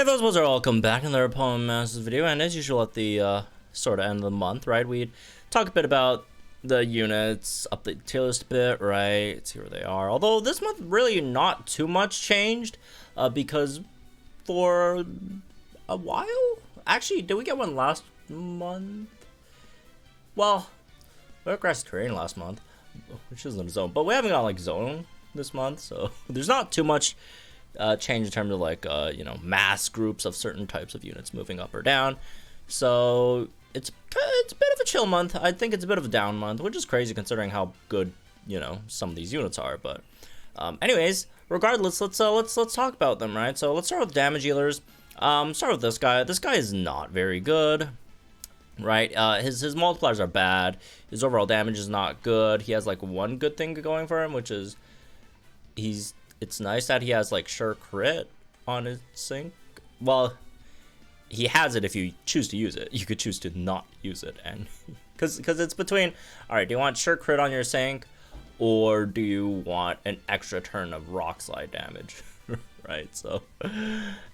Alright, those ones are welcome back in their Poem Masters video, and as usual at the sort of end of the month, right, we talk a bit about the units, update the tier list a bit, right, see where they are. Although this month really not too much changed, because for a while, actually, did we get one last month? Well, we got Grass Terrain last month, which isn't a zone, but we haven't got like zone this month, so there's not too much change in terms of like you know, mass groups of certain types of units moving up or down. So it's a bit of a chill month. I think it's a bit of a down month, which is crazy considering how good, you know, some of these units are. But anyways, regardless, let's talk about them, right? So let's start with damage healers. Start with this guy. This guy is not very good, right? His multipliers are bad. His overall damage is not good. He has like one good thing going for him, which is it's nice that he has like sure crit on his sync. Well, he has it if you choose to use it. You could choose to not use it, and because it's between, all right, do you want sure crit on your sync, or do you want an extra turn of rock slide damage? Right, so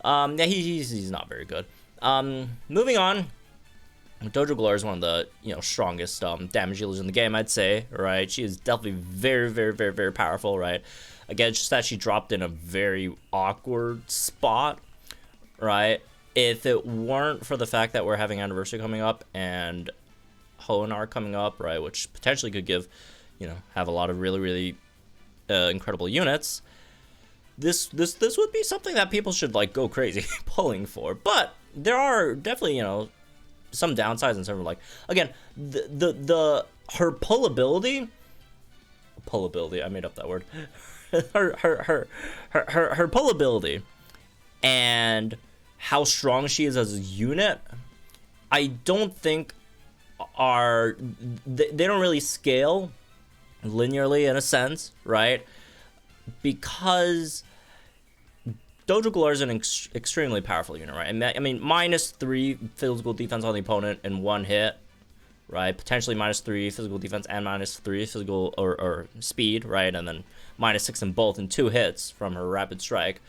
yeah, he's not very good. Moving on, Dojo Glory is one of the, you know, strongest damage healers in the game, I'd say, right? She is definitely very powerful, right? Again, it's just that she dropped in a very awkward spot, right? If it weren't for the fact that we're having Anniversary coming up and Hoenn coming up, right, which potentially could give, you know, have a lot of really incredible units, this would be something that people should like go crazy pulling for. But there are definitely, you know, some downsides in terms of like, again, her pullability, I made up that word. her pullability and how strong she is as a unit, I don't think they don't really scale linearly in a sense, right? Because Dojo Glory is an extremely powerful unit, right? I mean, -3 physical defense on the opponent in one hit, right? Potentially -3 physical defense and -3 physical or speed, right? And then -6 in both in 2 hits from her rapid strike.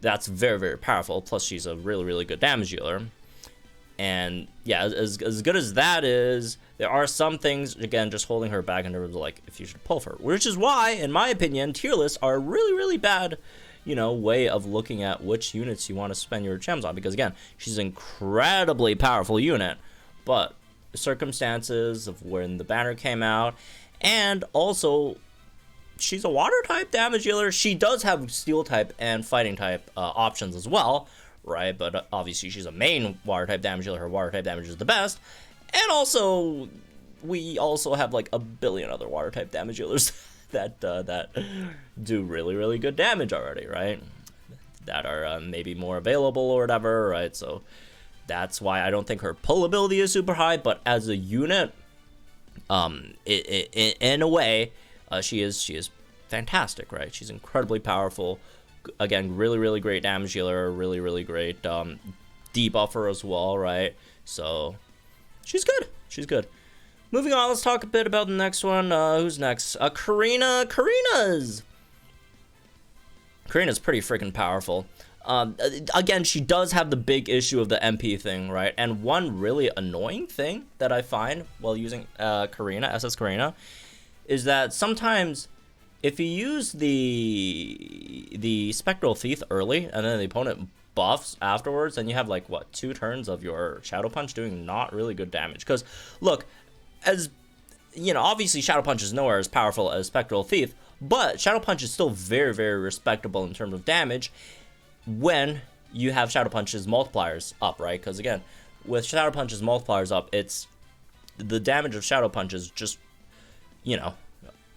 That's very powerful. Plus, she's a really good damage dealer. And yeah, as good as that is, there are some things, again, just holding her back in terms of like if you should pull for her. Which is why, in my opinion, tier lists are a really bad, you know, way of looking at which units you want to spend your gems on. Because again, she's an incredibly powerful unit, but the circumstances of when the banner came out, and also she's a water type damage dealer. She does have steel type and fighting type options as well, right? But obviously she's a main water type damage dealer. Her water type damage is the best, and also we also have like a billion other water type damage dealers that do really good damage already, right? That are maybe more available or whatever, right? So that's why I don't think her pull ability is super high, but as a unit, in a way, she is fantastic, right? She's incredibly powerful. Again, really great damage dealer, really great debuffer as well, right? So she's good. Moving on, let's talk a bit about the next one. Who's next? Karina. Karina's pretty freaking powerful. Again, she does have the big issue of the MP thing, right? And one really annoying thing that I find while using SS Karina, is that sometimes if you use the Spectral Thief early and then the opponent buffs afterwards, then you have like, what, 2 turns of your Shadow Punch doing not really good damage. Because, look, as you know, obviously Shadow Punch is nowhere as powerful as Spectral Thief, but Shadow Punch is still very respectable in terms of damage when you have Shadow Punch's multipliers up, right? Because again, with Shadow Punch's multipliers up, it's the damage of Shadow Punch is just, you know,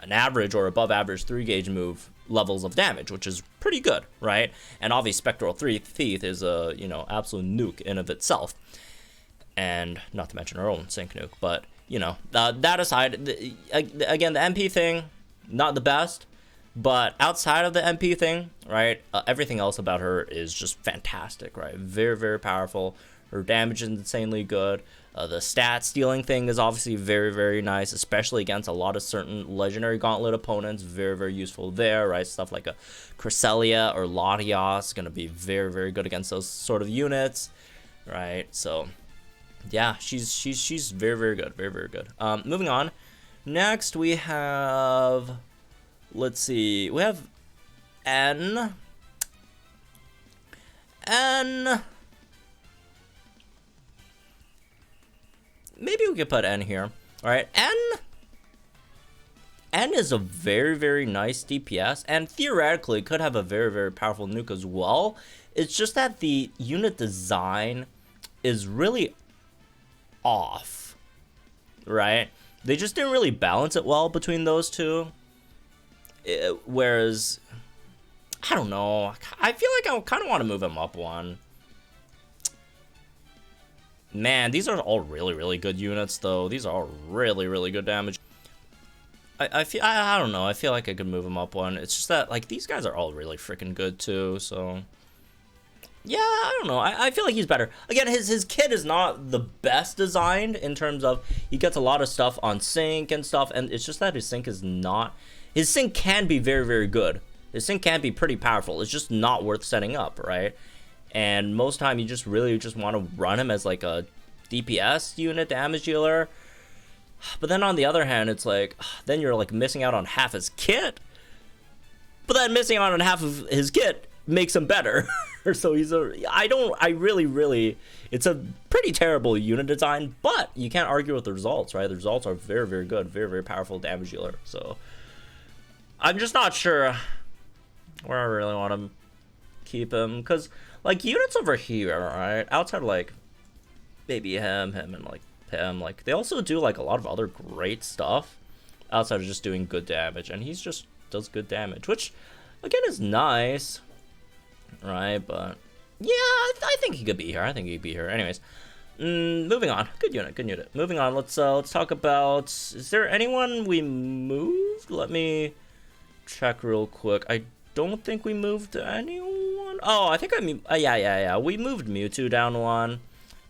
an average or above average 3-gauge move levels of damage, which is pretty good, right? And obviously Spectral Thief is a, you know, absolute nuke in of itself, and not to mention her own sync nuke. But you know, that aside, again, the MP thing, not the best, but outside of the MP thing, right, everything else about her is just fantastic, right? Very powerful. Her damage is insanely good. The stat stealing thing is obviously very, very nice, especially against a lot of certain legendary gauntlet opponents. Very, very useful there, right? Stuff like a Cresselia or Latios going to be very, very good against those sort of units, right? So, yeah, she's very, very good, very, very good. Moving on. Next, we have, let's see, we have N. Maybe we could put N here. All right, N is a very, very nice DPS, and theoretically could have a very, very powerful nuke as well. It's just that the unit design is really off, right? They just didn't really balance it well between those two. Whereas, I don't know. I feel like I kind of want to move him up one. Man, these are all really, really good units, though. These are all really, really good damage. I don't know. I feel like I could move him up one. It's just that, like, these guys are all really freaking good, too, so... Yeah, I don't know. I feel like he's better. Again, his kit is not the best designed in terms of he gets a lot of stuff on sync and stuff, and it's just that his sync is not... His sync can be very, very good. His sync can be pretty powerful. It's just not worth setting up, right? And most time you just really just want to run him as like a DPS unit, damage dealer. But then on the other hand, it's like, then you're like missing out on half his kit. But then missing out on half of his kit makes him better. So he's it's a pretty terrible unit design, but you can't argue with the results, right? The results are very, very good, very, very powerful damage dealer. So I'm just not sure where I really want to keep him, because like units over here, right, outside of like maybe him and like him, like they also do like a lot of other great stuff outside of just doing good damage, and he's just does good damage, which again is nice, right? But yeah, I think he could be here. I think he'd be here. Anyways, moving on. Good unit. Moving on. Let's talk about. Is there anyone we moved? Let me check real quick. I don't think we moved anyone. Oh, I think yeah. We moved Mewtwo down one,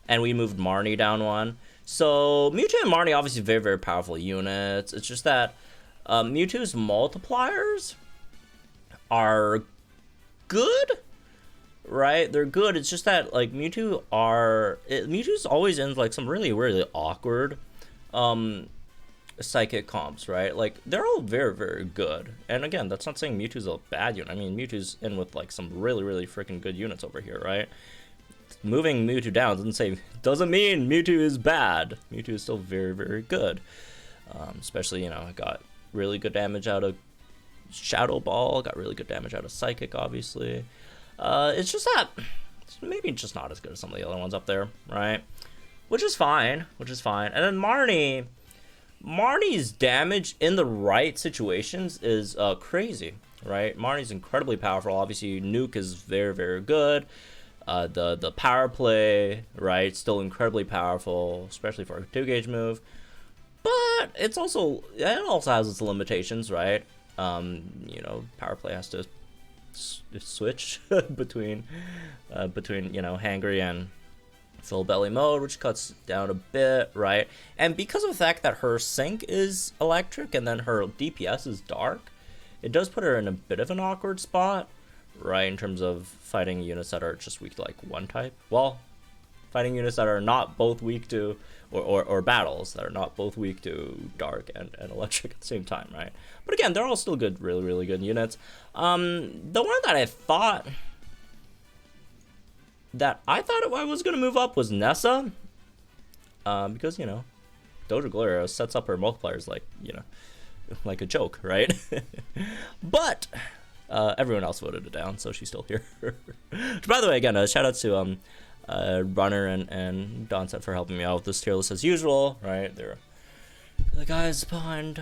and we moved Marnie down one. So Mewtwo and Marnie obviously very, very powerful units. It's just that Mewtwo's multipliers are good, right? They're good. It's just that like Mewtwo's always in like some really, really awkward psychic comps, right? Like they're all very, very good. And again, that's not saying Mewtwo's a bad unit. I mean, Mewtwo's in with like some really, really freaking good units over here, right? Moving Mewtwo down doesn't mean Mewtwo is bad. Mewtwo is still very, very good. Especially, you know, I got really good damage out of Shadow Ball, got really good damage out of Psychic, obviously. It's just that it's maybe just not as good as some of the other ones up there, right? Which is fine. And then Marnie's damage in the right situations is crazy, right? Marnie's incredibly powerful. Obviously, Nuke is very, very good. The power play, right, still incredibly powerful, especially for a 2-gauge move. But it also has its limitations, right? You know, power play has to switch between you know, hangry and full belly mode, which cuts down a bit, right? And because of the fact that her sync is electric and then her DPS is dark, it does put her in a bit of an awkward spot, right, in terms of fighting units that are just weak to like one type. Well, fighting units that are not both weak to, or battles that are not both weak to dark and electric at the same time, right? But again, they're all still good, really, really good units. The one that I thought I was going to move up was Nessa. Because, you know, Doja Gloria sets up her multipliers like, you know, like a joke, right? But everyone else voted it down, so she's still here. By the way, again, shout out to Runner and Donset for helping me out with this tier list as usual, right? They're the guys behind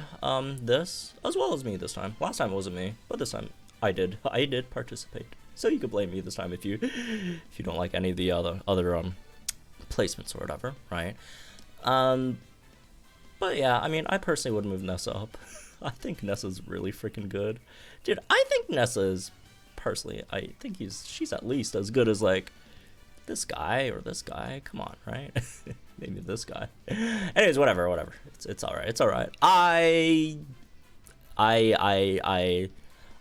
this, as well as me this time. Last time it wasn't me, but this time I did participate. So you could blame me this time if you don't like any of the other placements or whatever, right? But yeah, I mean, I personally would move Nessa up. I think Nessa's really freaking good. Dude, I think Nessa is, personally, I think she's at least as good as, like, this guy or this guy. Come on, right? Maybe this guy. Anyways, whatever. It's all right. It's all right.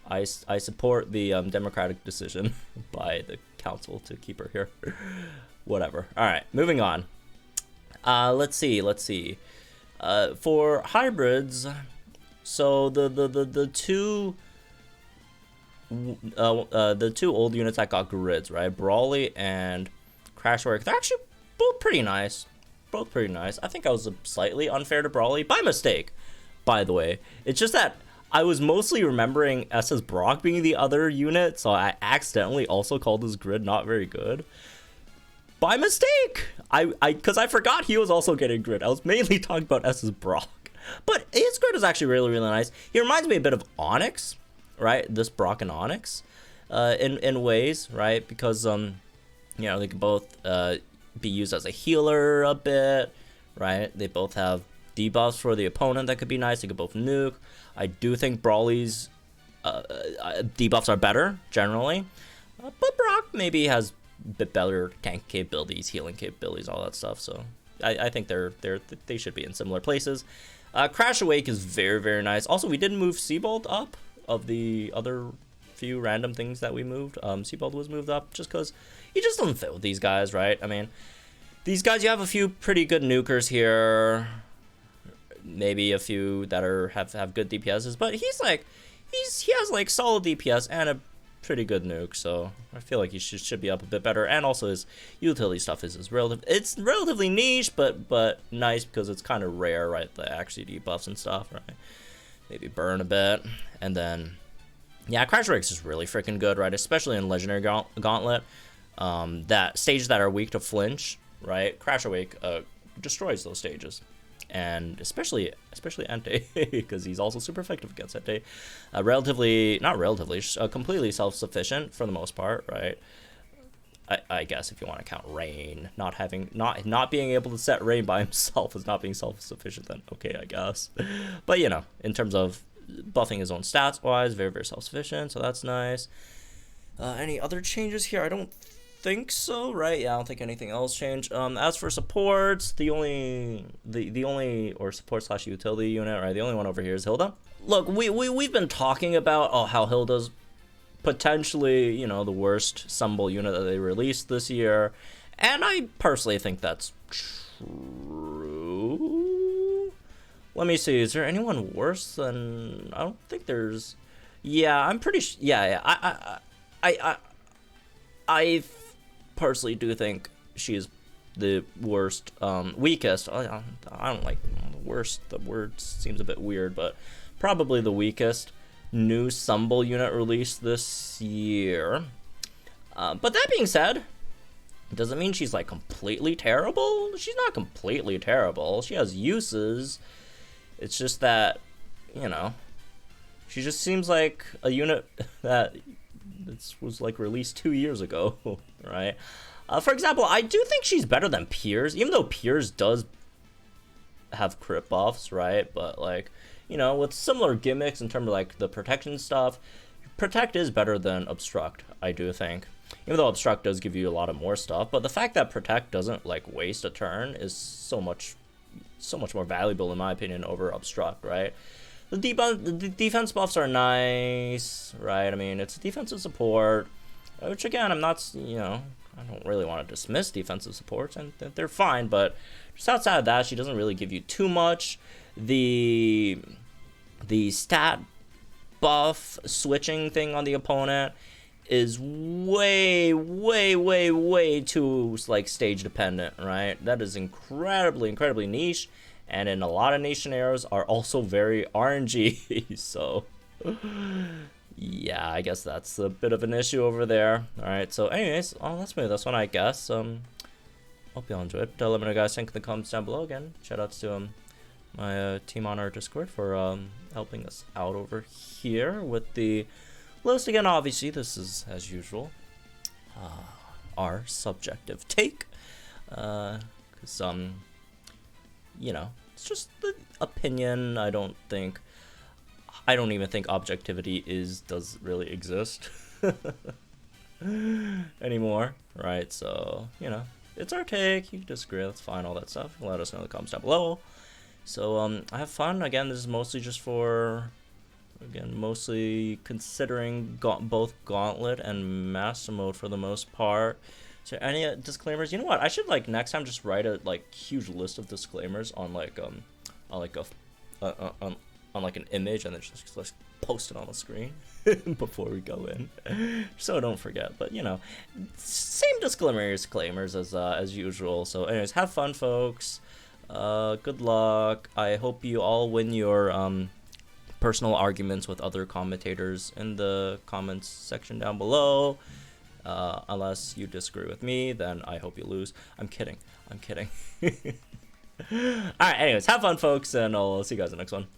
I support the democratic decision by the council to keep her here. Whatever. All right, moving on. Let's see. For hybrids, so the two old units that got grids, right? Brawly and Crashwork. They're actually both pretty nice. I think I was slightly unfair to Brawly by mistake, by the way. It's just that I was mostly remembering SS Brock being the other unit, so I accidentally also called his grid not very good. By mistake! Because I forgot he was also getting grid. I was mainly talking about SS Brock. But his grid is actually really, really nice. He reminds me a bit of Onyx, right? This Brock and Onyx, in ways, right? Because, they can both be used as a healer a bit, right? They both have debuffs for the opponent that could be nice. They could both nuke. I do think Brawly's debuffs are better, generally. But Brock maybe has a bit better tank capabilities, healing capabilities, all that stuff. So I think they should be in similar places. Crash Awake is very, very nice. Also, we did move Seabold up of the other few random things that we moved. Seabold was moved up just because he just doesn't fit with these guys, right? I mean, these guys, you have a few pretty good nukers here. Maybe a few that have good DPSs, but he has like solid DPS and a pretty good nuke, so I feel like he should be up a bit better. And also his utility stuff is relatively niche, but nice because it's kind of rare, right? The actually debuffs and stuff, right? Maybe burn a bit, and then yeah, Crash Rakes is really freaking good, right? Especially in Legendary Gauntlet, that stages that are weak to flinch, right? Crash Awake destroys those stages. And especially Entei, because he's also super effective against Entei. Completely self-sufficient for the most part, right? I guess if you want to count Rain, not being able to set Rain by himself as not being self-sufficient, then okay, I guess. But in terms of buffing his own stats wise, very, very self-sufficient, so that's nice. Any other changes here? I don't think so, right? Yeah, I don't think anything else changed. As for supports, the only support / utility unit, right? The only one over here is Hilda. Look, we've been talking about how Hilda's potentially, the worst Summable unit that they released this year, and I personally think that's true. Let me see. Is there anyone worse than? I don't think there's. Yeah, I'm pretty. Yeah. I personally do think she's the worst, weakest. I don't like the worst. The word seems a bit weird, but probably the weakest new Summable unit released this year. But that being said, doesn't mean she's like completely terrible. She's not completely terrible. She has uses. It's just that, she just seems like a unit that was like released 2 years ago, right? For example, I do think she's better than Piers, even though Piers does have crit buffs, right? But like, with similar gimmicks in terms of like the protection stuff, Protect is better than Obstruct, I do think. Even though Obstruct does give you a lot of more stuff, but the fact that Protect doesn't like waste a turn is so much more valuable in my opinion over Obstruct, right? The defense buffs are nice, right? I mean, it's defensive support, which again, I'm not, I don't really want to dismiss defensive supports, and they're fine, but just outside of that, she doesn't really give you too much. The stat buff switching thing on the opponent is way too like stage dependent, right? That is incredibly niche, and in a lot of niche scenarios are also very RNG. So yeah, I guess that's a bit of an issue over there. All right, so anyways, let's move this one, I guess. Hope you all enjoyed. Let me know, guys, think in the comments down below. Again, shout outs to my team on our Discord for helping us out over here with the list. Again, obviously, this is, as usual, our subjective take. Because, it's just the opinion. I don't even think objectivity does really exist. anymore, right? So, you know, it's our take. You can disagree, that's fine, all that stuff. Let us know in the comments down below. So, I have fun. Again, this is mostly just for, again, mostly considering both Gauntlet and Master Mode for the most part. So, any disclaimers? You know what? I should, like, next time just write a, like, huge list of disclaimers on, like, on like an image, and then just post it on the screen before we go in, so don't forget. But you know, same disclaimers as usual. So anyways, have fun, folks. Good luck. I hope you all win your personal arguments with other commentators in the comments section down below. Unless you disagree with me, then I hope you lose. I'm kidding. Alright, anyways, have fun, folks, and I'll see you guys in the next one.